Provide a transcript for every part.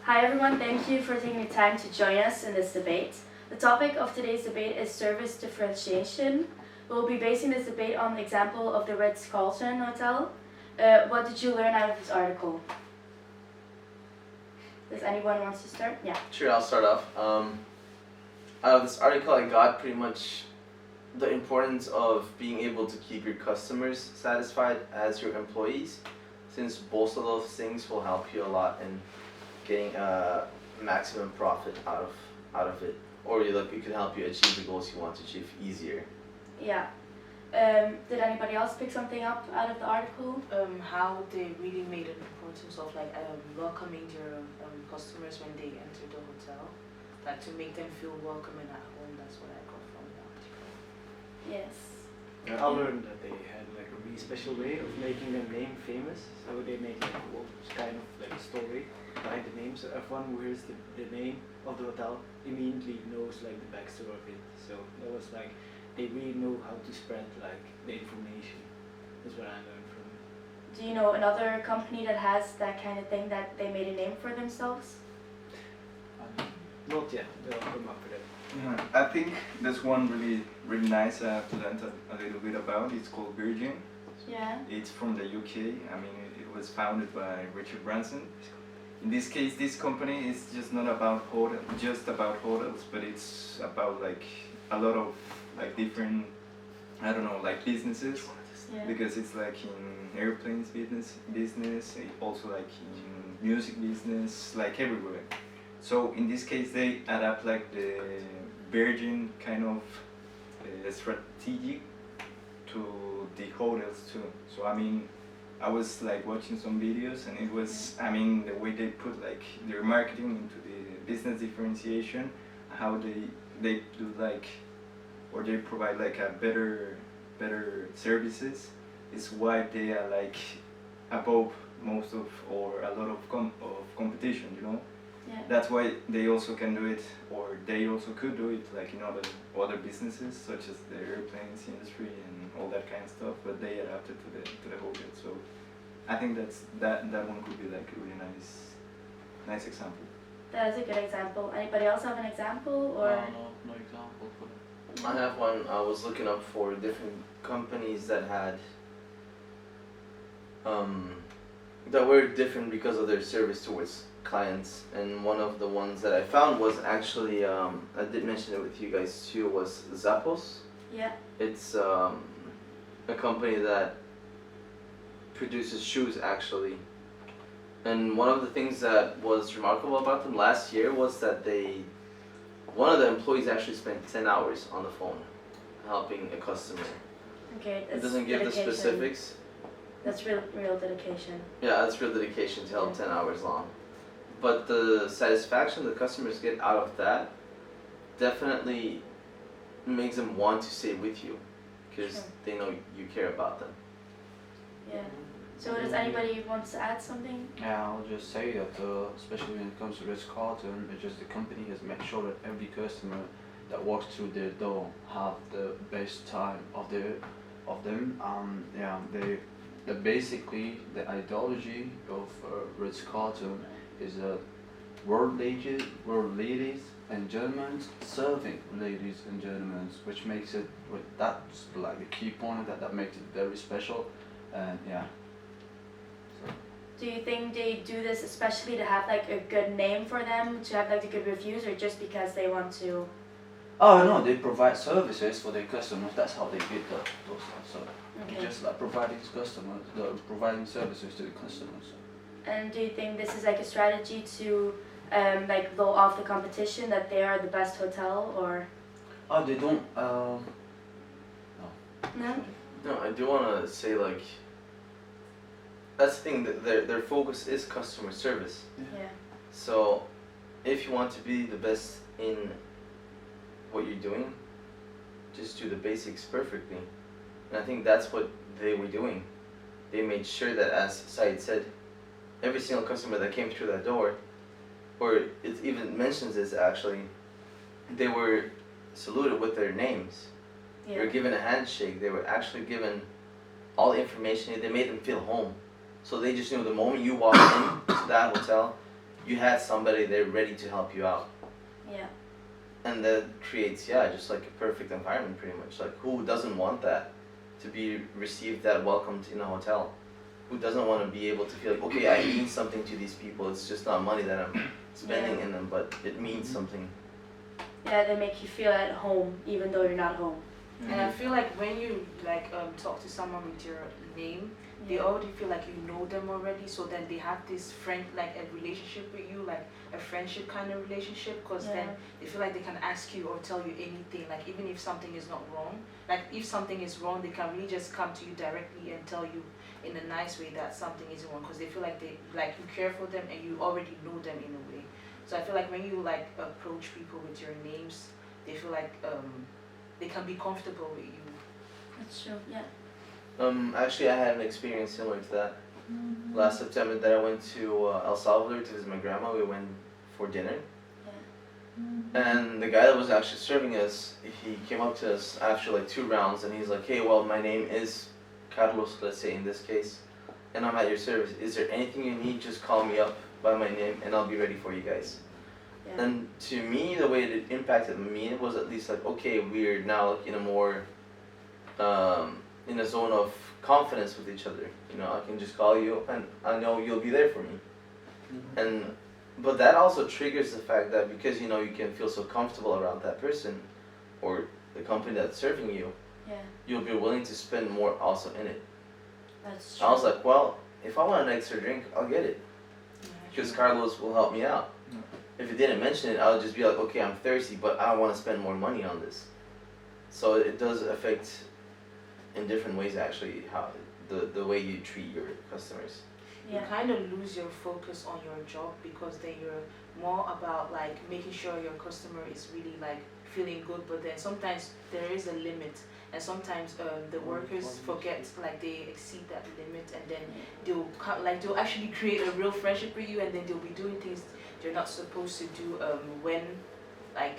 Hi everyone, thank you for taking the time to join us in this debate. The topic of today's debate is service differentiation. We'll be basing this debate on the example of the Ritz-Carlton Hotel. What did you learn out of this article? Does anyone want to start? Yeah. Sure, I'll start off. Out of this article, I got pretty much the importance of being able to keep your customers satisfied as your employees, since both of those things will help you a lot in getting maximum profit out of it, or it could help you achieve the goals you want to achieve easier. Yeah. Did anybody else pick something up out of the article? How they really made an importance of welcoming your customers when they enter the hotel, to make them feel welcome and at home. That's what I got from the article. Yes. I learned that they had a really special way of making their name famous. So they make a kind of story behind the name. So everyone who hears the name of the hotel immediately knows the backstory of it. So that was they really know how to spread the information. That's what I learned from it. Do you know another company that has that kind of thing, that they made a name for themselves? Not yet. They'll come up with it. Yeah, I think there's one really nice I have to learn a little bit about. It's called Virgin. Yeah. It's from the UK. I mean, it was founded by Richard Branson. In this case, this company is just not about hotels, but it's about a lot of different, I don't know, businesses. Yeah. Because it's in airplanes business, also in music business, everywhere. So in this case, they adapt the Virgin kind of strategy to the hotels too. So I mean, I was watching some videos, and it was, I mean, the way they put their marketing into the business differentiation, how they do or they provide a better services, is why they are above most of, or a lot of competition, you know. Yeah. That's why they also can do it, or they also could do it in other businesses, such as the airplanes industry and all that kind of stuff, but they adapted to the hotel. So I think that one could be a really nice example. That is a good example. Anybody else have an example, or? No example for that. I have one. I was looking up for different companies that had that were different because of their service towards clients, and one of the ones that I found was actually I did mention it with you guys too, was Zappos. Yeah. It's a company that produces shoes actually, and one of the things that was remarkable about them last year was that one of the employees actually spent 10 hours on the phone helping a customer. Okay. It doesn't give the specifics. That's real dedication. Yeah, that's real dedication to help 10 hours long. But the satisfaction the customers get out of that definitely makes them want to stay with you, because they know you care about them. Yeah. So does anybody want to add something? Yeah, I'll just say that, especially when it comes to Ritz-Carlton, it's just the company has made sure that every customer that walks through their door have the best time of them. Yeah, they basically, the ideology of Ritz-Carlton is world ladies and gentlemen serving ladies and gentlemen, which makes it, that's the key point of that makes it very special, and yeah. So. Do you think they do this especially to have a good name for them, to have the good reviews, or just because they want to? Oh no, they provide services for their customers. That's how they get those stuff. So Okay. just providing services to the customers. And do you think this is a strategy to blow off the competition, that they are the best hotel, or? Oh, they don't. No. No. No, I do want to say that's the thing, that their focus is customer service. Yeah. So if you want to be the best in what you're doing, just do the basics perfectly. And I think that's what they were doing. They made sure that, as Said said, every single customer that came through that door, or it even mentions this actually, they were saluted with their names. Yeah. They were given a handshake. They were actually given all the information. They made them feel home. So they just knew the moment you walked in to that hotel, you had somebody there ready to help you out. Yeah. And that creates, just like a perfect environment pretty much. Like, who doesn't want that? To be received, that welcomed in a hotel? Who doesn't want to be able to feel like, okay, I mean something to these people. It's just not money that I'm spending in them, but it means something. Yeah, they make you feel at home even though you're not home. And I feel like when you like talk to someone with your name, they already feel like you know them already, so then they have this friend, like a relationship with you, like a friendship kind of relationship, because then they feel like they can ask you or tell you anything, like even if something is not wrong, like if something is wrong, they can really just come to you directly and tell you in a nice way that something isn't wrong, because they feel like you care for them and you already know them in a way. So I feel like when you like approach people with your names, they feel like they can be comfortable with you. That's true, yeah. Actually, I had an experience similar to that. Last September that I went to El Salvador to visit my grandma. We went for dinner. And the guy that was actually serving us, he came up to us after like 2 rounds and he's like, hey, well, my name is Carlos, let's say in this case, and I'm at your service. Is there anything you need? Just call me up by my name and I'll be ready for you guys. Yeah. And to me, the way it impacted me, it was at least like, okay, we're now like in a more, in a zone of confidence with each other. You know, I can just call you and I know you'll be there for me. And but that also triggers the fact that because you know you can feel so comfortable around that person or the company that's serving you, you'll be willing to spend more also in it. That's true. I was like, well, if I want an extra drink, I'll get it. Because Carlos will help me out. If he didn't mention it, I would just be like, okay, I'm thirsty, but I want to spend more money on this. So it does affect in different ways actually how the way you treat your customers. You kind of lose your focus on your job because then you're more about like making sure your customer is really like feeling good, but then sometimes there is a limit and sometimes the workers forget, like they exceed that limit and then they'll actually create a real friendship with you and then they'll be doing things they're not supposed to do when like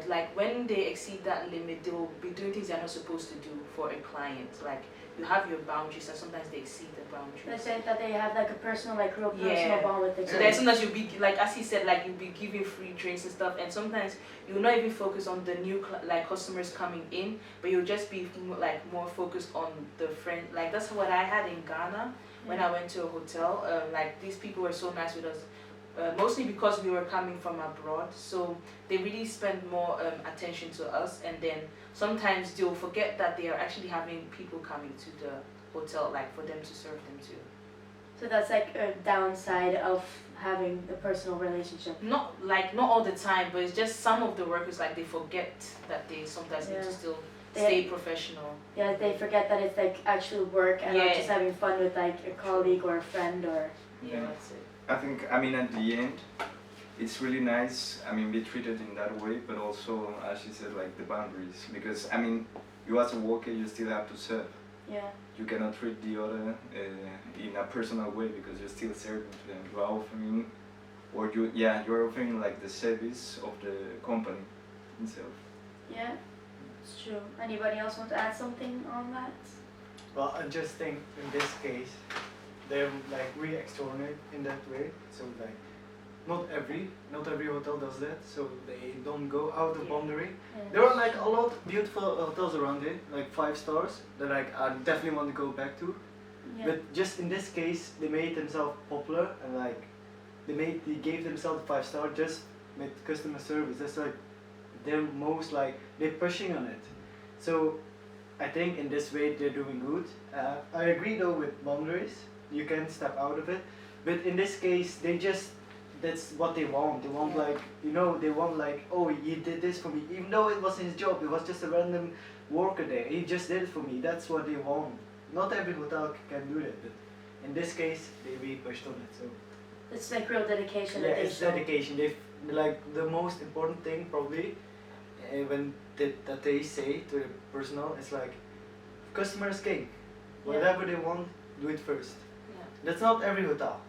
like when they exceed that limit, they will be doing things they're not supposed to do for a client. Like you have your boundaries and sometimes they exceed the boundaries. They said that they have like a personal, like real personal bond with the client. So then sometimes you'll be, like as he said, like you'll be giving free drinks and stuff, and sometimes you'll not even focus on the new like customers coming in, but you'll just be like more focused on the friend. Like that's what I had in Ghana when I went to a hotel. Like these people were so nice with us. Mostly because we were coming from abroad, so they really spend more attention to us, and then sometimes they'll forget that they are actually having people coming to the hotel, like for them to serve them too. So that's like a downside of having a personal relationship. Not all the time, but it's just some of the workers, like they forget that they sometimes need to still stay professional. Yeah, they forget that it's like actual work and not just having fun with like a colleague or a friend or. Yeah, that's it. I think, I mean, at the end, it's really nice, I mean, be treated in that way, but also, as she said, like the boundaries. Because, I mean, you as a worker, you still have to serve. Yeah. You cannot treat the other in a personal way because you're still serving to them. You are offering, or you're offering like the service of the company itself. Yeah, it's true. Anybody else want to add something on that? Well, I just think in this case, they're like really extraordinary in that way. So like, not every hotel does that. So they don't go out of boundary. Yeah. There are like a lot of beautiful hotels around it, like 5 stars that like I definitely want to go back to. Yeah. But just in this case, they made themselves popular and like they gave themselves 5 star just with customer service. That's like they're most like they're pushing on it. So I think in this way they're doing good. I agree though with boundaries. You can step out of it, but in this case that's what they want. They want like, you know, they want like, oh, he did this for me, even though it wasn't his job, it was just a random worker there, he just did it for me. That's what they want. Not every hotel can do that, but in this case they really pushed on it. So it's like real dedication. Yeah, it's dedication. They like the most important thing probably that they say to the personnel is like, customer is king. Whatever they want, do it first. That's not every hotel.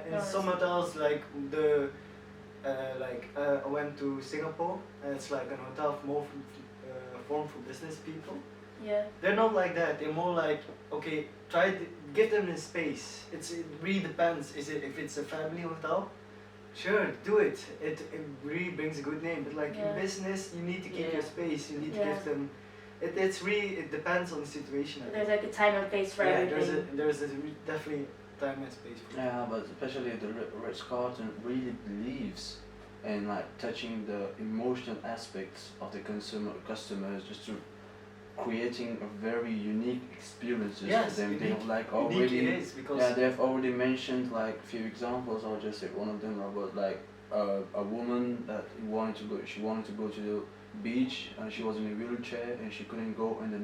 In some hotels, like I went to Singapore, and it's like a hotel more formed for business people. Yeah. They're not like that. They're more like, okay, try to give them the space. It really depends. If it's a family hotel, sure, do it. It really brings a good name. But like Yeah. in business, you need to keep Yeah. your space. You need to Yeah. give them. It depends on the situation. I There's think. like a time and place for Yeah, everything. there's definitely time and space for it. Yeah, but especially the Ritz-Carlton really believes in like touching the emotional aspects of the customers, just to creating a very unique experiences Yes, for them. They unique. have like Unique already, it is because yeah, they have already mentioned like a few examples. I'll just say one of them about like a woman that she wanted to go to the beach and she was in a wheelchair and she couldn't go, and the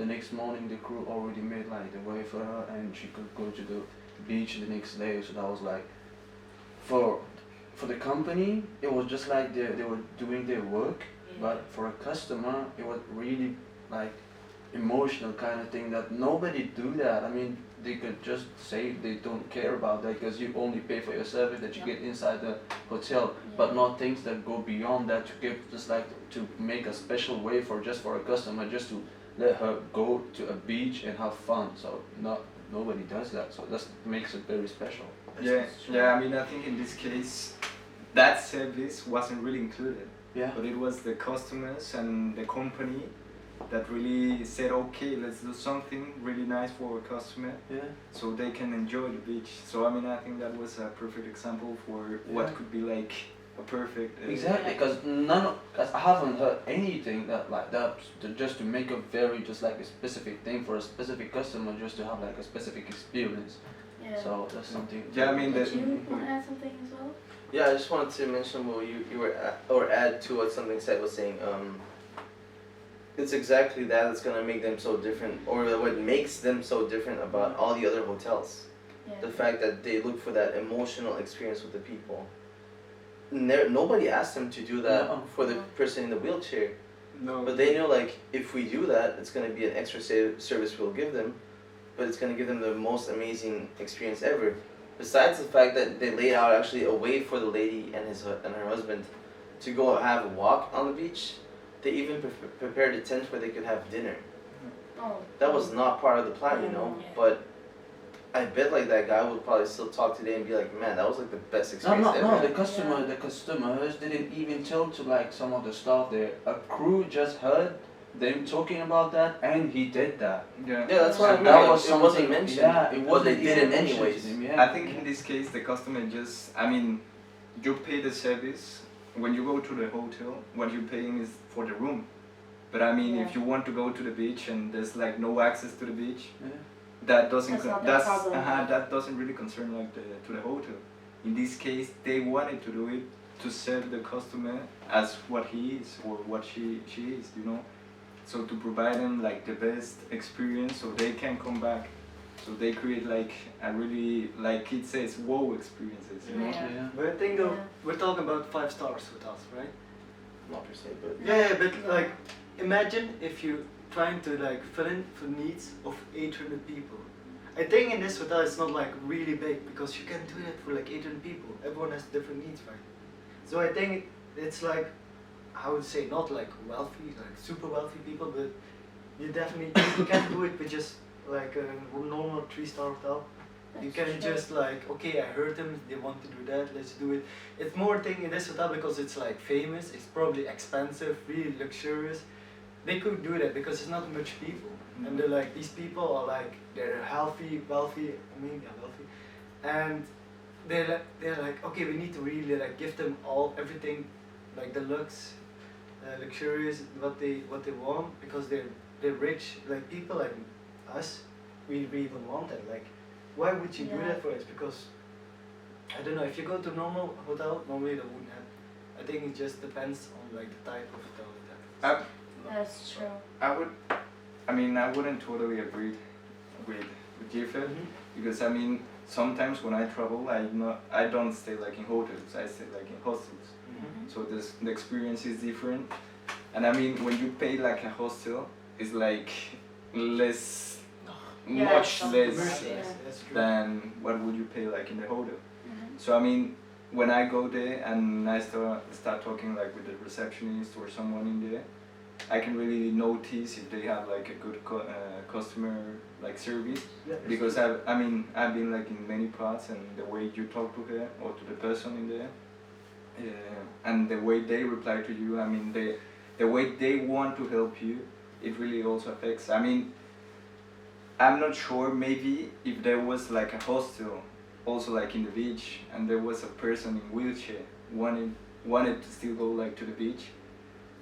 next morning the crew already made like the way for her and she could go to the beach the next day. So that was like for the company it was just like they were doing their work, but for a customer it was really like emotional kind of thing that nobody do that. I mean, they could just say they don't care about that because you only pay for your service that you get inside the hotel, but not things that go beyond that to give just like to make a special way for a customer just to let her go to a beach and have fun. So nobody does that. So that makes it very special. Yeah, yeah. I mean, I think in this case, that service wasn't really included. Yeah. But it was the customers and the company that really said, okay, let's do something really nice for our customer, Yeah. so they can enjoy the beach. So I mean, I think that was a perfect example for what could be like a perfect. Exactly, because I haven't heard anything that like that just to make a very just like a specific thing for a specific customer, just to have like a specific experience. Yeah. So that's something. Yeah, I mean Did that. you want to add something as well? Yeah, I just wanted to mention what you were or add to what something Said was saying. It's exactly that that's gonna make them so different, or what makes them so different about all the other hotels. Yeah. The fact that they look for that emotional experience with the people. Nobody asked them to do that No. for the person in the wheelchair, no. but they know like if we do that, it's gonna be an extra service we'll give them, but it's gonna give them the most amazing experience ever. Besides the fact that they laid out actually a way for the lady and her husband to go have a walk on the beach, they even prepared a tent where they could have dinner. Oh. That was not part of the plan, you know. Yeah. But I bet like that guy would probably still talk today and be like, man, that was like the best experience ever. No, the customers didn't even tell to like some of the staff there. A crew just heard them talking about that and he did that. Yeah. Yeah, that's what I mean. That Like, was it wasn't something- mentioned. Yeah, it but wasn't they did even it mentioned to anyways. them, yeah. I think in this case, the customer just, I mean, you pay the service. When you go to the hotel, what you're paying is for the room. But I mean, if you want to go to the beach and there's like no access to the beach, Yeah. that doesn't That's not their that's problem. that doesn't really concern like to the hotel. In this case, they wanted to do it to serve the customer as what he is or what she is, you know. So to provide them like the best experience, so they can come back. So they create like a really, like it says, wow experiences, you know. Yeah. But I think though, Yeah. we're talking about 5 stars hotels, right? Not per se, but Yeah, but like, imagine if you trying to like fill in for needs of 800 people. I think in this hotel it's not like really big because you can do that for like 800 people. Everyone has different needs, right? So I think it's like, I would say not like wealthy, like super wealthy people, but you definitely you can do it with just like a normal 3-star hotel. You That's can true. just like, okay, I heard them, they want to do that, let's do it. It's more thing in this hotel because it's like famous, it's probably expensive, really luxurious. They could do that because it's not much people. And they're like, these people are like, they're healthy, wealthy, wealthy. And they're like, okay, we need to really like give them everything, like deluxe, luxurious, what they want, because they're rich, like people like us, we even want that. Like, why would you do Yeah. that for us? Because I don't know, if you go to normal hotel, normally that wouldn't happen. I think it just depends on like the type of hotel it happens. That's true. I wouldn't totally agree with Gifford, because I mean, sometimes when I travel, I don't stay like in hotels, I stay like in hostels. So the experience is different. And I mean, when you pay like a hostel, it's like less, Yeah, much it's less Yeah. That's true. than what would you pay like in the hotel. Mhm. So I mean, when I go there and I start talking like with the receptionist or someone in there, I can really notice if they have like a good customer like service. Yeah. Because I've been like in many parts, and the way you talk to her or to the person in there, and the way they reply to you, I mean the way they want to help you, it really also affects. I mean, I'm not sure, maybe if there was like a hostel also like in the beach, and there was a person in wheelchair wanted to still go like to the beach,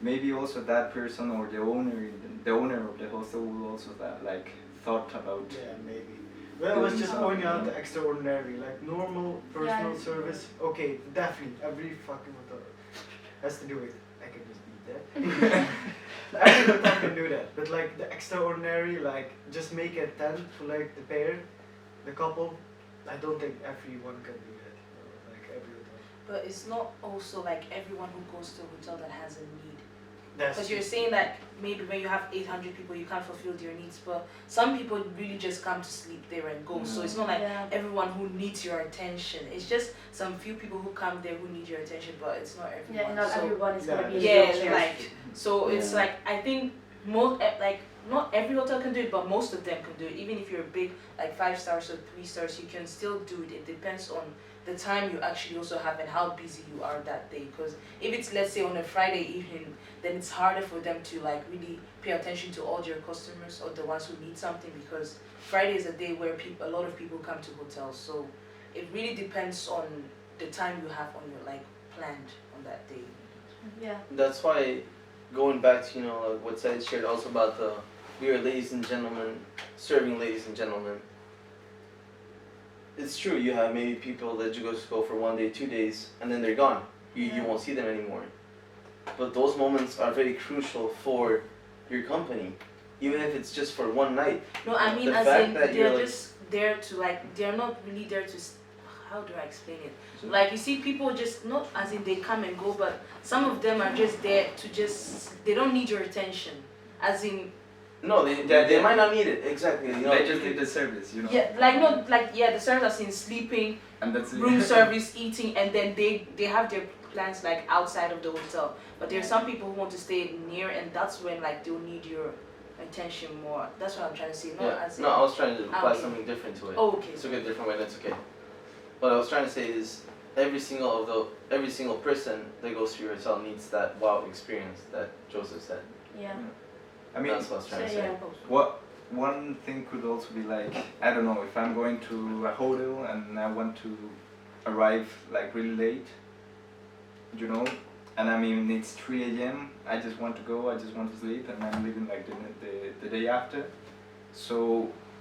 maybe also that person or the owner of the hostel will also that like thought about. Yeah, maybe. Well, I was Doing just something, pointing out yeah. the extraordinary, like normal personal Yeah. service. Okay, definitely, every fucking hotel has to do it. I can just beat that. Every hotel can do that, but like the extraordinary, like just make a tent for like the pair, the couple. I don't think everyone can do that. Like every hotel. But it's not also like everyone who goes to a hotel that has a need. That's Because you're saying that maybe when you have 800 people, you can't fulfill their needs, but some people really just come to sleep there and go. So it's not like Yeah. everyone who needs your attention. It's just some few people who come there who need your attention, but it's not everyone. Yeah, not so, everyone is gonna be in a yeah, wheelchair. like so it's Yeah. like I think most like not every hotel can do it, but most of them can do it. Even if you're big, like 5 stars or 3 stars, you can still do it. It depends on the time you actually also have and how busy you are that day. Because if it's, let's say, on a Friday evening, then it's harder for them to like really pay attention to all your customers or the ones who need something, because Friday is a day where a lot of people come to hotels. So it really depends on the time you have on your like planned on that day. Yeah. That's why, going back to like what Said shared also about we are ladies and gentlemen serving ladies and gentlemen. It's true, you have maybe people that you just go for 1 day, 2 days, and then they're gone. You Yeah. won't see them anymore. But those moments are very crucial for your company, even if it's just for one night. No, I mean The as fact in that they're you're, like- just there to like, they're not really there to, how do I explain it? So- Like you see people just, not as in they come and go, but some of them are just there to just, they don't need your attention. As in, No, they might not need it, exactly. They just need the service, you know. yeah, like not like, yeah, the service as in sleeping, And that's it. room service, eating, and then they have their plans like outside of the hotel. But there are some people who want to stay near, and that's when like they'll need your attention more. That's what I'm trying to say. Not Yeah. as in, No, I was trying to apply okay. something different to it. oh, okay. It's a good different way, that's okay. What I was trying to say is every single person that goes through your hotel needs that wow experience that Joseph said. Yeah. I mean, That's what I was trying to So, say. yeah. one thing could also be like, I don't know, if I'm going to a hotel and I want to arrive like really late, you know, and I mean it's 3 a.m. I just want to go, I just want to sleep, and I'm leaving like the day after. So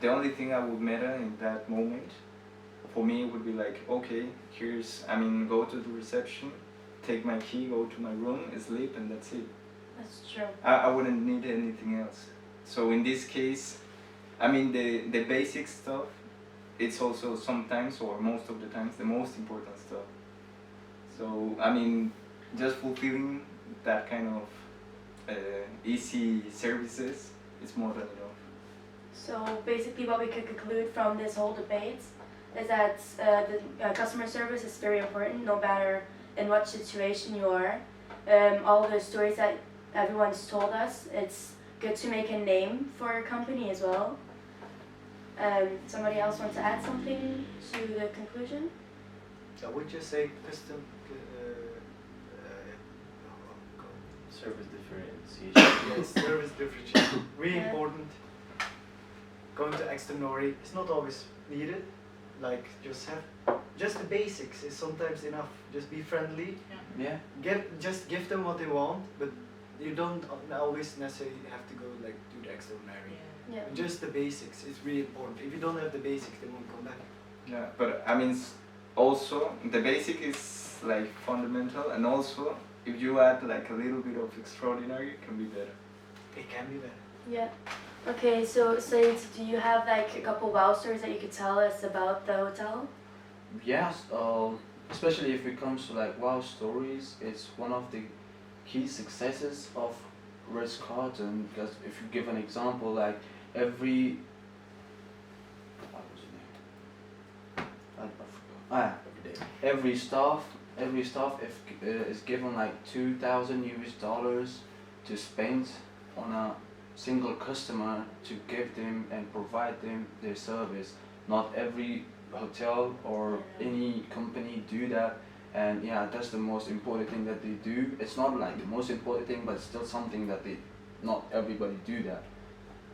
the only thing I would matter in that moment for me would be like, okay, go to the reception, take my key, go to my room, sleep, and that's it. That's true. I wouldn't need anything else. So in this case, I mean the basic stuff, it's also sometimes or most of the times the most important stuff. So I mean, just fulfilling that kind of easy services is more than enough. So basically what we could conclude from this whole debate is that the customer service is very important no matter in what situation you are. All the stories that everyone's told us, it's good to make a name for your company as well. Somebody else want to add something to the conclusion? I would just say custom. Service differentiation. Yes, service differentiation. Really Yeah. important. Going to extraordinary is not always needed. Like just the basics is sometimes enough. Just be friendly. Yeah. Just give them what they want, but you don't always necessarily have to go like to the extraordinary. Yeah. Just the basics is really important. If you don't have the basics, they won't come back. Yeah, but I mean also the basic is like fundamental, and also if you add like a little bit of extraordinary, it can be better. It can be better. Yeah. Okay, so Said, do you have like a couple wow stories that you could tell us about the hotel? Yes, especially if it comes to like wow stories, it's one of the key successes of Ritz-Carlton, because if you give an example, like every what was his name? I forgot. Every staff is given like $2,000 to spend on a single customer to give them and provide them their service. Not every hotel or any company do that, and yeah, that's the most important thing that they do. It's not like the most important thing, but it's still something that not everybody do that.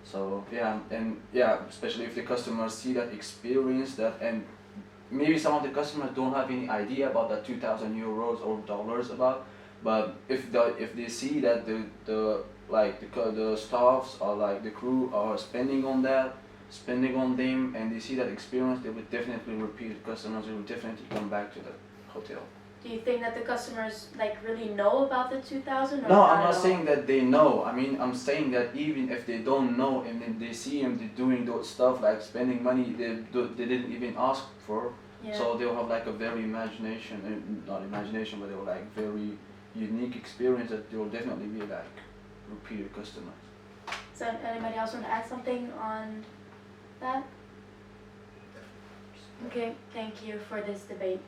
So yeah, and yeah, especially if the customers see that, experience that, and maybe some of the customers don't have any idea about that 2,000 euros or dollars about, but if they see that the staffs or like the crew are spending on that, spending on them, and they see that experience, they would definitely repeat. Customers will definitely come back to the hotel. Do you think that the customers like really know about the 2,000? Or No, not I'm at not all? saying that they know. I mean, I'm saying that even if they don't know and then they see them doing those stuff like spending money they didn't even ask for, Yeah. so they'll have like a very not imagination, but they'll like very unique experience that they'll definitely be like repeated customers. So anybody else want to add something on that? Okay, thank you for this debate.